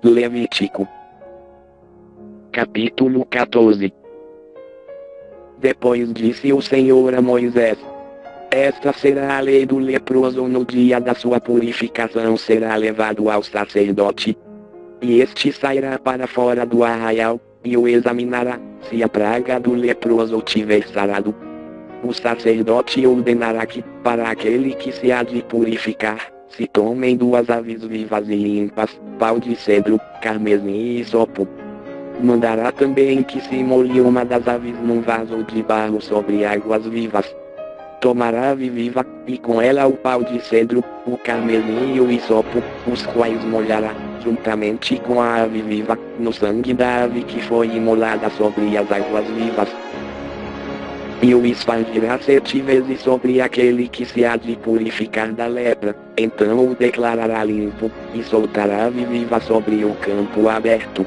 Levítico. Capítulo 14. Depois disse o Senhor a Moisés: esta será a lei do leproso. No dia da sua purificação será levado ao sacerdote, e este sairá para fora do arraial, e o examinará. Se a praga do leproso tiver sarado, o sacerdote ordenará que, para aquele que se há de purificar, se tomem 2 aves vivas e limpas, pau de cedro, carmesim e hisopo. Mandará também que se molhe uma das aves num vaso de barro sobre águas vivas. Tomará a ave viva, e com ela o pau de cedro, o carmesim e o hisopo, os quais molhará, juntamente com a ave viva, no sangue da ave que foi imolada sobre as águas vivas. E o espargirá 7 vezes sobre aquele que se há de purificar da lepra, então o declarará limpo, e soltará a ave viva sobre o campo aberto.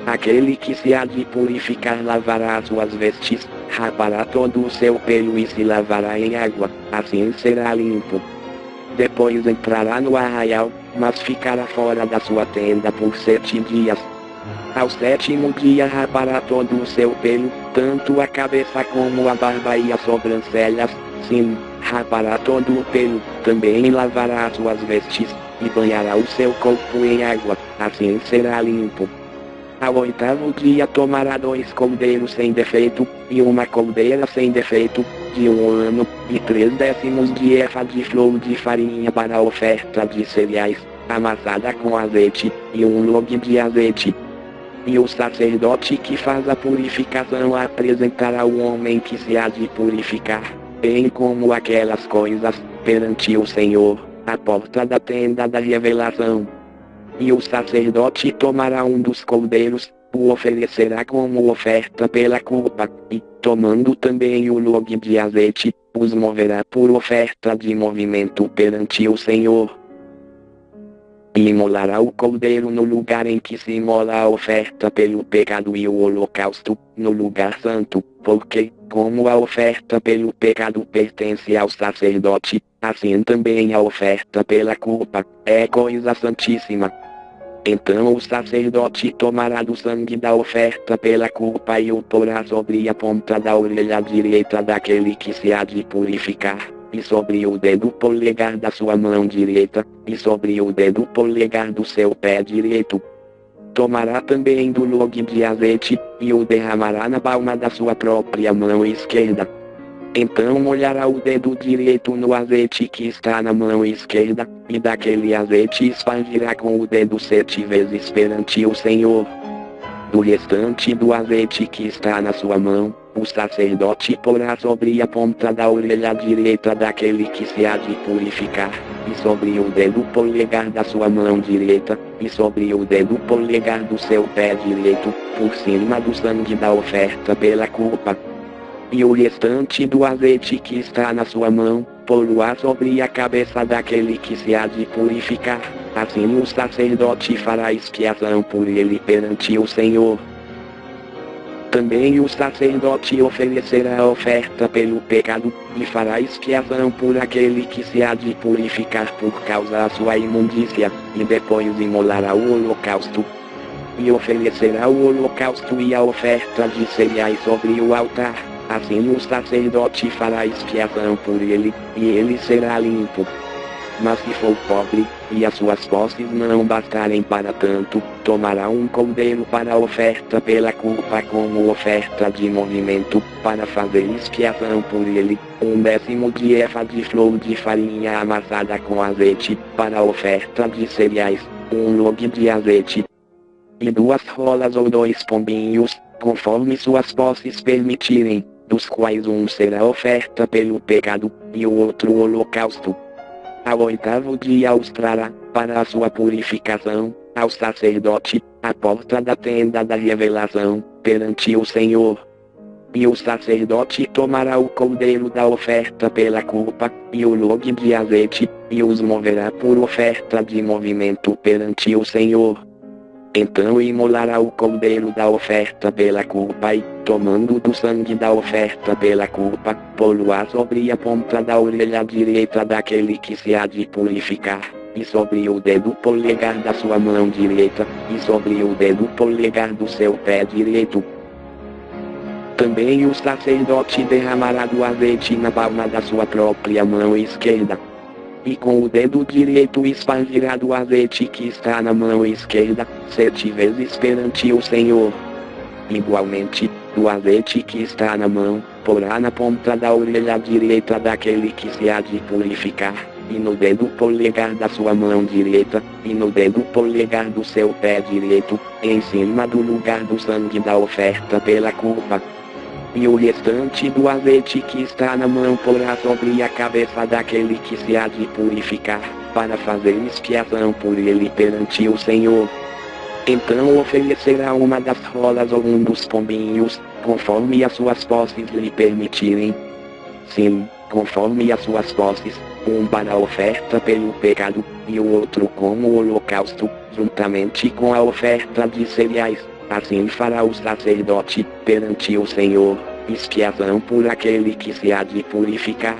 Aquele que se há de purificar lavará as suas vestes, rapará todo o seu pelo e se lavará em água, assim será limpo. Depois entrará no arraial, mas ficará fora da sua tenda por 7 dias. Ao 7º dia rapará todo o seu pelo, tanto a cabeça como a barba e as sobrancelhas, sim, rapará todo o pelo, também lavará as suas vestes, e banhará o seu corpo em água, assim será limpo. Ao 8º dia tomará 2 cordeiros sem defeito, e uma cordeira sem defeito, de 1 ano, e 3/10 de efa de flor de farinha para a oferta de cereais, amassada com azeite, e 1 log de azeite. E o sacerdote que faz a purificação apresentará o homem que se há de purificar, bem como aquelas coisas, perante o Senhor, à porta da tenda da revelação. E o sacerdote tomará um dos cordeiros, o oferecerá como oferta pela culpa, e, tomando também o log de azeite, os moverá por oferta de movimento perante o Senhor. E imolará o cordeiro no lugar em que se imola a oferta pelo pecado e o holocausto, no lugar santo, porque, como a oferta pelo pecado pertence ao sacerdote, assim também a oferta pela culpa, é coisa santíssima. Então o sacerdote tomará do sangue da oferta pela culpa e o porá sobre a ponta da orelha direita daquele que se há de purificar, e sobre o dedo polegar da sua mão direita, e sobre o dedo polegar do seu pé direito. Tomará também do log de azeite, e o derramará na palma da sua própria mão esquerda. Então molhará o dedo direito no azeite que está na mão esquerda, e daquele azeite espargirá com o dedo 7 vezes perante o Senhor. Do restante do azeite que está na sua mão, o sacerdote porá sobre a ponta da orelha direita daquele que se há de purificar, e sobre o dedo polegar da sua mão direita, e sobre o dedo polegar do seu pé direito, por cima do sangue da oferta pela culpa. E o restante do azeite que está na sua mão, pô-lo-á sobre a cabeça daquele que se há de purificar, assim o sacerdote fará expiação por ele perante o Senhor. Também o sacerdote oferecerá a oferta pelo pecado, e fará expiação por aquele que se há de purificar por causa da sua imundícia, e depois imolará o holocausto. E oferecerá o holocausto e a oferta de cereais sobre o altar. Assim o sacerdote fará expiação por ele, e ele será limpo. Mas se for pobre, e as suas posses não bastarem para tanto, tomará um cordeiro para a oferta pela culpa como oferta de movimento, para fazer expiação por ele, 1/10 de efa de flor de farinha amassada com azeite, para a oferta de cereais, 1 log de azeite. E 2 rolas ou 2 pombinhos, conforme suas posses permitirem, dos quais um será oferta pelo pecado, e o outro o holocausto. Ao 8º dia os trará, para a sua purificação, ao sacerdote, à porta da tenda da revelação, perante o Senhor. E o sacerdote tomará o cordeiro da oferta pela culpa, e o log de azeite, e os moverá por oferta de movimento perante o Senhor. Então imolará o cordeiro da oferta pela culpa e, tomando do sangue da oferta pela culpa, pô-lo-á sobre a ponta da orelha direita daquele que se há de purificar, e sobre o dedo polegar da sua mão direita, e sobre o dedo polegar do seu pé direito. Também o sacerdote derramará do azeite na palma da sua própria mão esquerda. E com o dedo direito espargirá do azeite que está na mão esquerda, 7 vezes perante o Senhor. Igualmente, do azeite que está na mão, porá na ponta da orelha direita daquele que se há de purificar, e no dedo polegar da sua mão direita, e no dedo polegar do seu pé direito, em cima do lugar do sangue da oferta pela culpa. E o restante do azeite que está na mão porá sobre a cabeça daquele que se há de purificar, para fazer expiação por ele perante o Senhor. Então oferecerá uma das rolas ou um dos pombinhos, conforme as suas posses lhe permitirem. Sim, conforme as suas posses, um para a oferta pelo pecado, e o outro como holocausto, juntamente com a oferta de cereais. Assim fará o sacerdote, perante o Senhor, expiação por aquele que se há de purificar.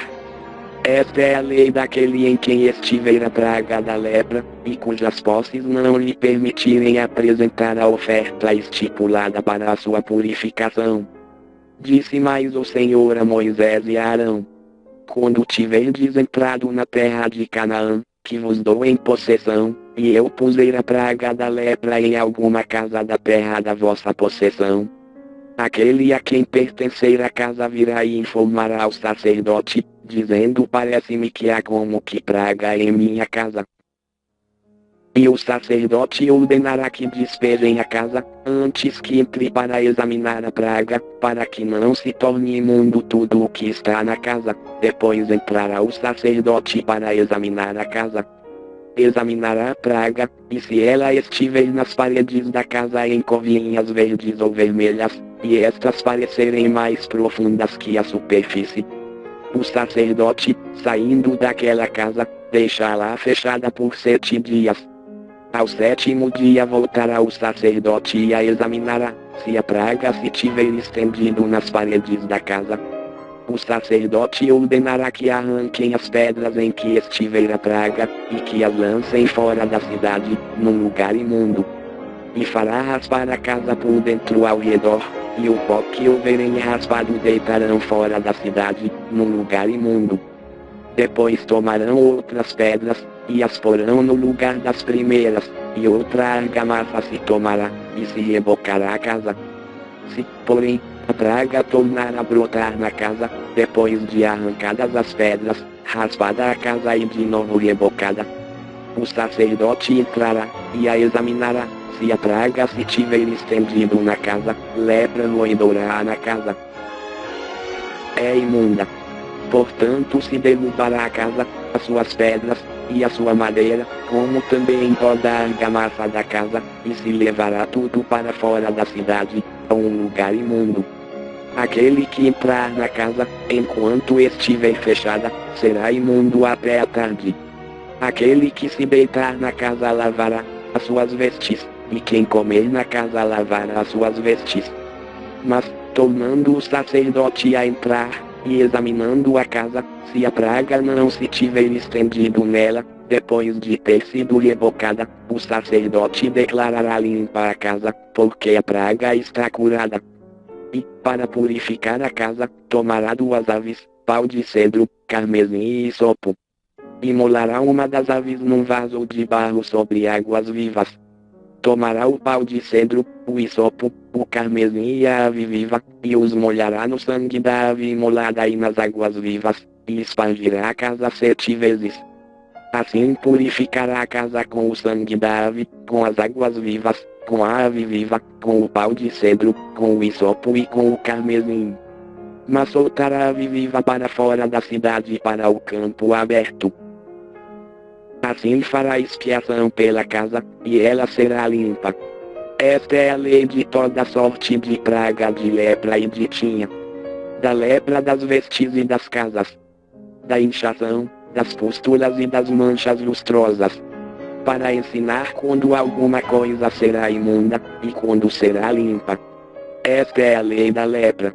Esta é a lei daquele em quem estiver a praga da lepra, e cujas posses não lhe permitirem apresentar a oferta estipulada para a sua purificação. Disse mais o Senhor a Moisés e a Arão: quando tiverdes entrado na terra de Canaã, que vos dou em possessão, e eu puser a praga da lepra em alguma casa da terra da vossa possessão, aquele a quem pertencer a casa virá e informará ao sacerdote, dizendo: parece-me que há como que praga em minha casa. E o sacerdote ordenará que despejem a casa, antes que entre para examinar a praga, para que não se torne imundo tudo o que está na casa. Depois entrará o sacerdote para examinar a casa. Examinará a praga, e se ela estiver nas paredes da casa em covinhas verdes ou vermelhas, e estas parecerem mais profundas que a superfície, o sacerdote, saindo daquela casa, deixá-la fechada por 7 dias. Ao 7º dia voltará o sacerdote e a examinará, se a praga se tiver estendido nas paredes da casa. O sacerdote ordenará que arranquem as pedras em que estiver a praga, e que as lancem fora da cidade, num lugar imundo. E fará raspar a casa por dentro ao redor, e o pó que houverem raspado deitarão fora da cidade, num lugar imundo. Depois tomarão outras pedras, e as porão no lugar das primeiras, e outra argamassa se tomará, e se rebocará a casa. Se, porém, a praga tornar a brotar na casa, depois de arrancadas as pedras, raspada a casa e de novo rebocada, o sacerdote entrará, e a examinará. Se a praga se tiver estendido na casa, lepra roedorá na casa. É imunda. Portanto se derrubará a casa, as suas pedras, e a sua madeira, como também toda a argamassa da casa, e se levará tudo para fora da cidade, a um lugar imundo. Aquele que entrar na casa, enquanto estiver fechada, será imundo até a tarde. Aquele que se deitar na casa lavará as suas vestes, e quem comer na casa lavará as suas vestes. Mas, tornando o sacerdote a entrar, e examinando a casa, se a praga não se tiver estendido nela, depois de ter sido rebocada, o sacerdote declarará limpa a casa, porque a praga está curada. E, para purificar a casa, tomará 2 aves, pau de cedro, carmesim e hisopo. Imolará uma das aves num vaso de barro sobre águas vivas. Tomará o pau de cedro, o hisopo, o carmesim e a ave viva, e os molhará no sangue da ave imolada e nas águas vivas, e espargirá a casa 7 vezes. Assim purificará a casa com o sangue da ave, com as águas vivas, com a ave viva, com o pau de cedro, com o hisopo e com o carmesim. Mas soltará a ave viva para fora da cidade para o campo aberto. Assim fará expiação pela casa, e ela será limpa. Esta é a lei de toda sorte de praga de lepra e de tinha. Da lepra das vestes e das casas. Da inchação, das pústulas e das manchas lustrosas. Para ensinar quando alguma coisa será imunda, e quando será limpa. Esta é a lei da lepra.